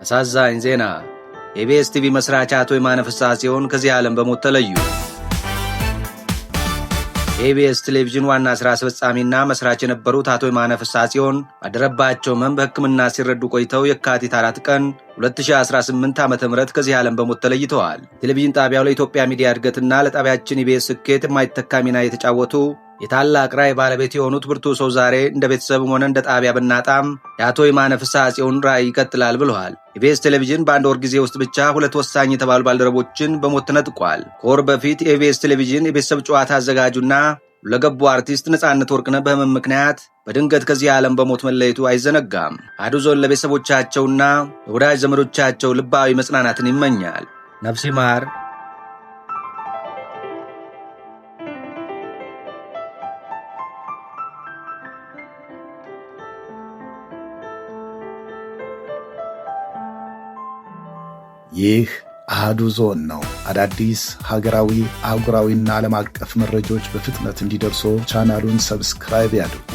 አሳዛኝ ዜና የኢቢኤስ ቲቪ መስራች አቶ የማነ ፍስሐጽዮን ከዚህ ዓለም በሞት ተለዩ። የኢቢኤስ ቴሌቪዥን ዋና ሥራ አስፈጻሚና መስራች የነበሩት አቶ የማነ ፍስሐጽዮን ባደረባቸው ሕመም በሕክምና ሲረዱ ቆይተው የካቲት 4 ቀን 2018 ዓ.ም ከዚህ ዓለም በሞት ተለይተዋል። ቴሌቪዥን ጣቢያው ለኢትዮጵያ ሚዲያ እድገትና ለጣቢያችን ኢቢኤስ ስኬት የማይተካ ሚና የተጫወቱ የታላቅ ራዕይ ባለቤት የሆኑት ብርቱ ሰው ዛሬ እንደ ቤተሰብም ሆነ እንደ ጣቢያ ብናጣም የአቶ የማነ ፍስሐጽዮን ራዕይ ይቀጥላል ብለዋል። ኢቢኤስ ቴሌቪዥን በአንድ ወር ጊዜ ውስጥ ብቻ 2 ወሳኝ የተባሉ ባልደረቦችን በሞት ተነጥቋል። ከወር በፊት የኢቢኤስ ቴሌቪዥን የቤተሰብ ጨዋታ አዘጋጁና ለገቡ አርቲስት ነጻነት ወርቅነህ በህመም ምክንያት በድንገት ከዚህ ዓለም በሞት መለየቱ አይዘነጋም። አሐዱ ዞን ለቤተሰቦቻቸውና ለወዳጅ ዘመዶቻቸው ልባዊ መጽናናትን ይመኛል። ነፍስ ይማር። ይህ አሐዱ ዞን ነው። አዳዲስ ሀገራዊ፣ አህጉራዊና ዓለም አቀፍ መረጃዎች በፍጥነት እንዲደርሱ ቻናሉን ሰብስክራይብ ያድርጉ።